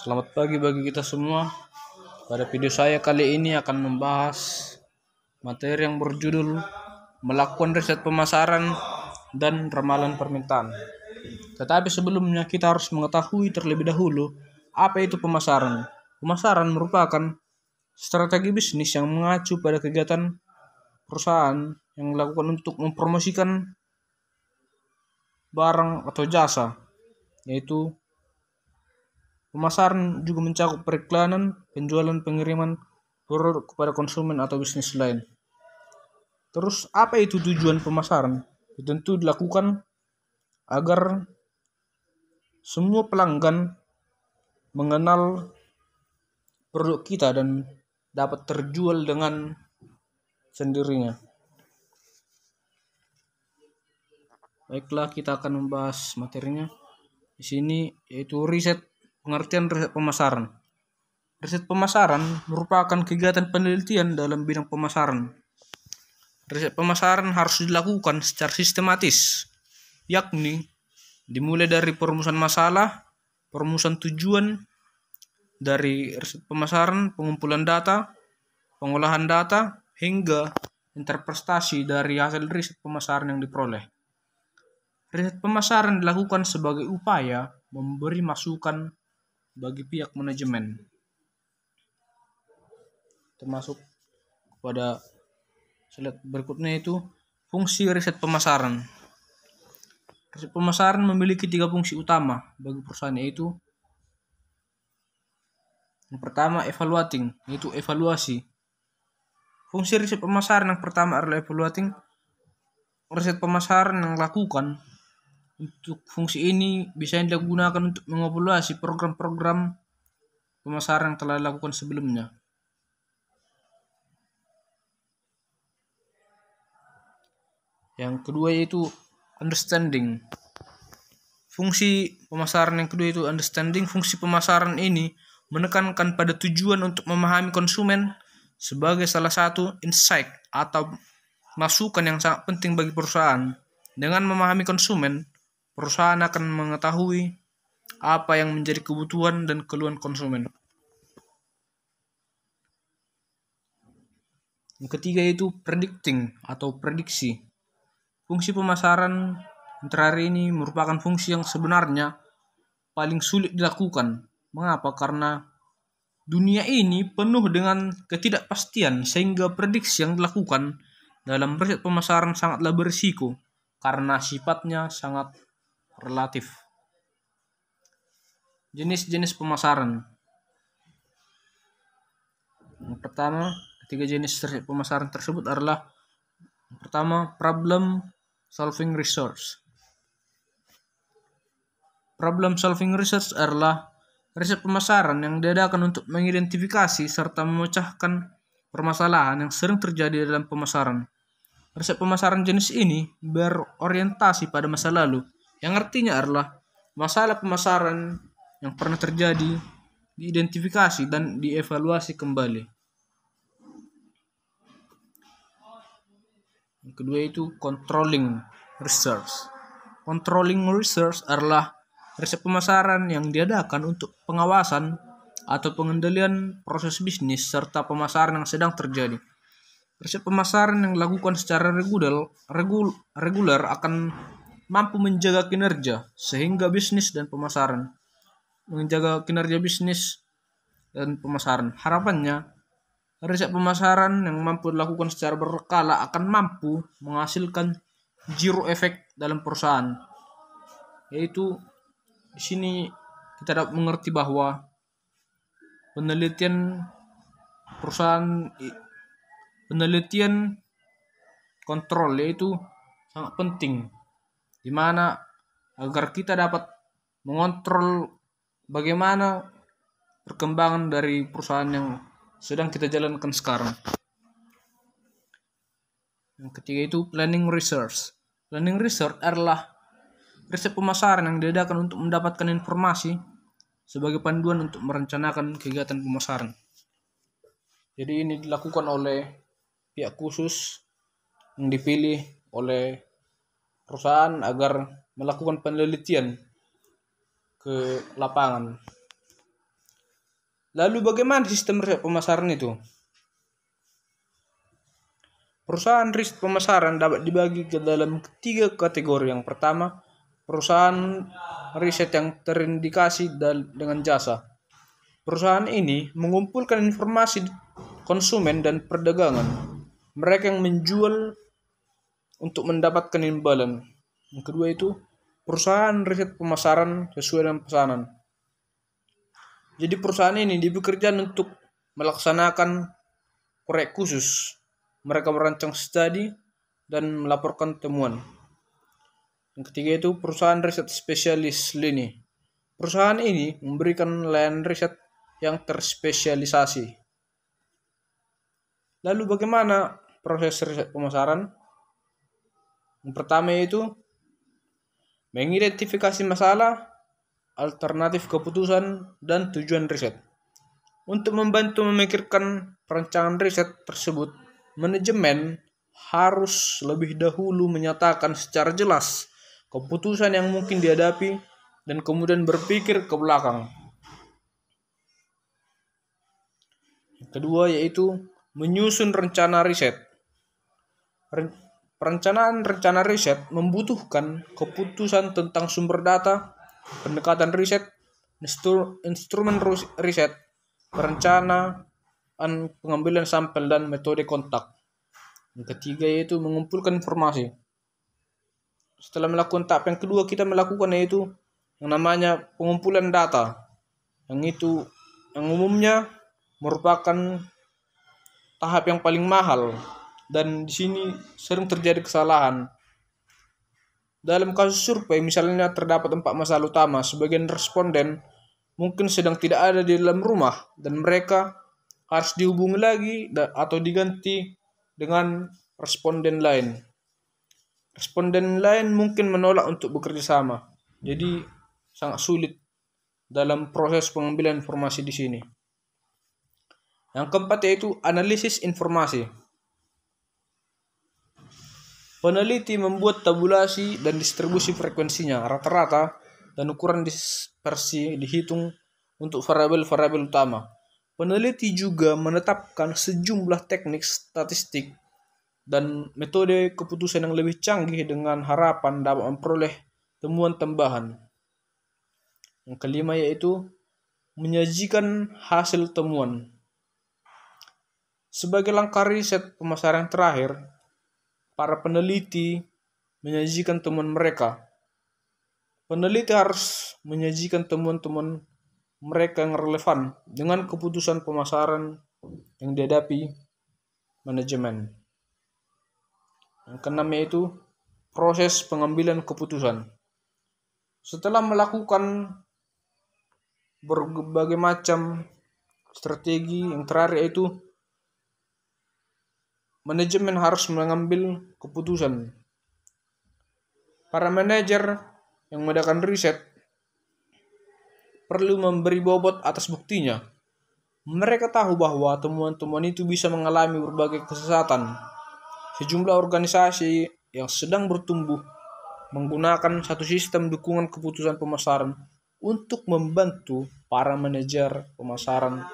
Selamat pagi bagi kita semua. Pada video saya kali ini akan membahas materi yang berjudul melakukan riset pemasaran dan ramalan permintaan. Tetapi sebelumnya kita harus mengetahui terlebih dahulu apa itu pemasaran. Pemasaran merupakan strategi bisnis yang mengacu pada kegiatan perusahaan yang dilakukan untuk mempromosikan barang atau jasa, yaitu pemasaran juga mencakup periklanan, penjualan, pengiriman produk kepada konsumen atau bisnis lain. Terus apa itu tujuan pemasaran? Tentu dilakukan agar semua pelanggan mengenal produk kita dan dapat terjual dengan sendirinya. Baiklah, kita akan membahas materinya di sini, yaitu riset. Pengertian riset pemasaran. Riset pemasaran merupakan kegiatan penelitian dalam bidang pemasaran. Riset pemasaran harus dilakukan secara sistematis, yakni dimulai dari perumusan masalah, perumusan tujuan dari riset pemasaran, pengumpulan data, pengolahan data, hingga interpretasi dari hasil riset pemasaran yang diperoleh. Riset pemasaran dilakukan sebagai upaya memberi masukan bagi pihak manajemen, termasuk pada slide berikutnya, itu fungsi riset pemasaran. Riset pemasaran memiliki 3 fungsi utama bagi perusahaan, yaitu yang pertama evaluating, yaitu evaluasi. Fungsi riset pemasaran yang pertama adalah evaluating. Riset pemasaran yang dilakukan untuk fungsi ini bisa digunakan untuk mengevaluasi program-program pemasaran yang telah dilakukan sebelumnya. Yang kedua yaitu understanding. Fungsi pemasaran yang kedua itu understanding. Fungsi pemasaran ini menekankan pada tujuan untuk memahami konsumen sebagai salah satu insight atau masukan yang sangat penting bagi perusahaan. Dengan memahami konsumen, perusahaan akan mengetahui apa yang menjadi kebutuhan dan keluhan konsumen. Yang ketiga yaitu predicting atau prediksi. Fungsi pemasaran terakhir ini merupakan fungsi yang sebenarnya paling sulit dilakukan. Mengapa? Karena dunia ini penuh dengan ketidakpastian, sehingga prediksi yang dilakukan dalam riset pemasaran sangatlah berisiko karena sifatnya sangat relatif. Jenis-jenis pemasaran. Yang pertama, ketiga jenis pemasaran tersebut adalah yang pertama, problem solving research. Problem solving research adalah riset pemasaran yang diadakan untuk mengidentifikasi serta memecahkan permasalahan yang sering terjadi dalam pemasaran. Riset pemasaran jenis ini berorientasi pada masa lalu, yang artinya adalah masalah pemasaran yang pernah terjadi diidentifikasi dan dievaluasi kembali. Yang kedua itu controlling research. Controlling research adalah riset pemasaran yang diadakan untuk pengawasan atau pengendalian proses bisnis serta pemasaran yang sedang terjadi. Riset pemasaran yang dilakukan secara reguler akan mampu menjaga kinerja sehingga bisnis dan pemasaran. Menjaga kinerja bisnis dan pemasaran. Harapannya, riset pemasaran yang mampu dilakukan secara berkala akan mampu menghasilkan zero effect dalam perusahaan. Yaitu di sini kita dapat mengerti bahwa penelitian kontrol yaitu sangat penting, di mana agar kita dapat mengontrol bagaimana perkembangan dari perusahaan yang sedang kita jalankan sekarang. Yang ketiga itu planning research. Planning research adalah riset pemasaran yang diadakan untuk mendapatkan informasi sebagai panduan untuk merencanakan kegiatan pemasaran. Jadi ini dilakukan oleh pihak khusus yang dipilih oleh perusahaan agar melakukan penelitian ke lapangan. Lalu bagaimana sistem riset pemasaran itu? Perusahaan riset pemasaran dapat dibagi ke dalam 3 kategori. Yang pertama, perusahaan riset yang terindikasi dengan jasa. Perusahaan ini mengumpulkan informasi konsumen dan perdagangan. Mereka yang menjual untuk mendapatkan imbalan. Yang kedua itu perusahaan riset pemasaran sesuai dengan pesanan. Jadi perusahaan ini bekerja untuk melaksanakan proyek khusus. Mereka merancang studi dan melaporkan temuan. Yang ketiga itu perusahaan riset spesialis lini. Perusahaan ini memberikan layanan riset yang terspesialisasi. Lalu bagaimana proses riset pemasaran? Yang pertama yaitu mengidentifikasi masalah, alternatif keputusan, dan tujuan riset. Untuk membantu memikirkan perancangan riset tersebut, manajemen harus lebih dahulu menyatakan secara jelas keputusan yang mungkin dihadapi dan kemudian berpikir ke belakang. Yang kedua yaitu menyusun rencana riset. Perencanaan rencana riset membutuhkan keputusan tentang sumber data, pendekatan riset, instrumen riset, perencanaan pengambilan sampel, dan metode kontak. Yang ketiga yaitu mengumpulkan informasi. Setelah melakukan tahap yang kedua, kita melakukan yaitu yang namanya pengumpulan data. Yang umumnya merupakan tahap yang paling mahal dan di sini sering terjadi kesalahan. Dalam kasus survei misalnya terdapat 4 masalah utama. Sebagian responden mungkin sedang tidak ada di dalam rumah dan mereka harus dihubungi lagi atau diganti dengan responden lain. Responden lain mungkin menolak untuk bekerja sama. Jadi sangat sulit dalam proses pengambilan informasi di sini. Yang keempat yaitu analisis informasi. Peneliti membuat tabulasi dan distribusi frekuensinya, rata-rata, dan ukuran dispersi dihitung untuk variabel-variabel utama. Peneliti juga menetapkan sejumlah teknik statistik dan metode keputusan yang lebih canggih dengan harapan dapat memperoleh temuan tambahan. Yang kelima yaitu menyajikan hasil temuan. Sebagai langkah riset pemasaran terakhir, para peneliti menyajikan temuan mereka. Peneliti harus menyajikan temuan-temuan mereka yang relevan dengan keputusan pemasaran yang dihadapi manajemen. Yang keenam yaitu proses pengambilan keputusan. Setelah melakukan berbagai macam strategi, yang terakhir yaitu manajemen harus mengambil keputusan. Para manajer yang mengadakan riset perlu memberi bobot atas buktinya. Mereka tahu bahwa temuan-temuan itu bisa mengalami berbagai kesesatan. Sejumlah organisasi yang sedang bertumbuh menggunakan satu sistem dukungan keputusan pemasaran untuk membantu para manajer pemasaran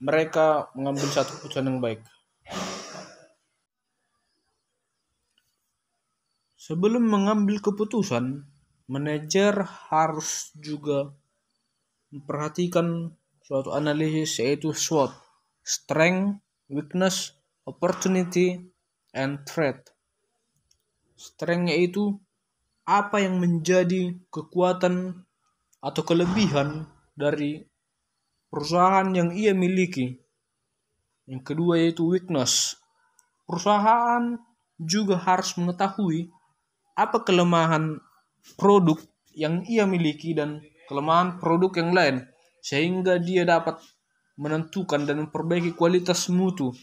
mereka mengambil satu keputusan yang baik. Sebelum mengambil keputusan, manajer harus juga memperhatikan suatu analisis yaitu SWOT, Strength, Weakness, Opportunity, and Threat. Strength yaitu apa yang menjadi kekuatan atau kelebihan dari perusahaan yang ia miliki. Yang kedua yaitu weakness. Perusahaan juga harus mengetahui apa kelemahan produk yang ia miliki dan kelemahan produk yang lain, sehingga dia dapat menentukan dan memperbaiki kualitas mutu.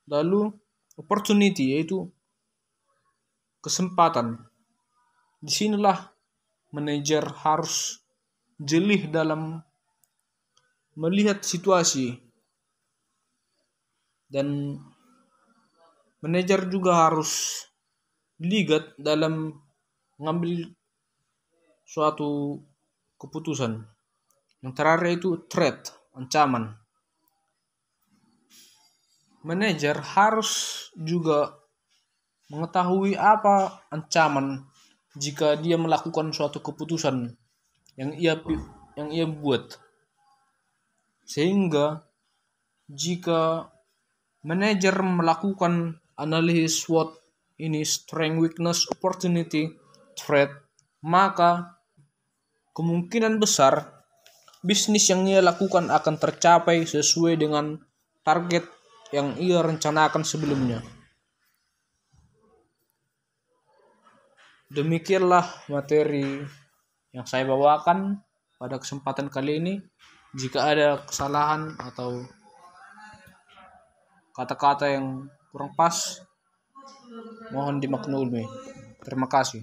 Lalu opportunity yaitu kesempatan. Disinilah manajer harus jeli dalam melihat situasi dan manajer juga harus ligat dalam mengambil suatu keputusan. Yang terakhir itu threat, ancaman. Manajer harus juga mengetahui apa ancaman jika dia melakukan suatu keputusan yang ia buat. Sehingga jika manajer melakukan analisis SWOT ini, strength, weakness, opportunity, threat, maka kemungkinan besar bisnis yang ia lakukan akan tercapai sesuai dengan target yang ia rencanakan sebelumnya. Demikianlah materi yang saya bawakan pada kesempatan kali ini. Jika ada kesalahan atau kata-kata yang kurang pas, mohon dimaklumi. Terima kasih.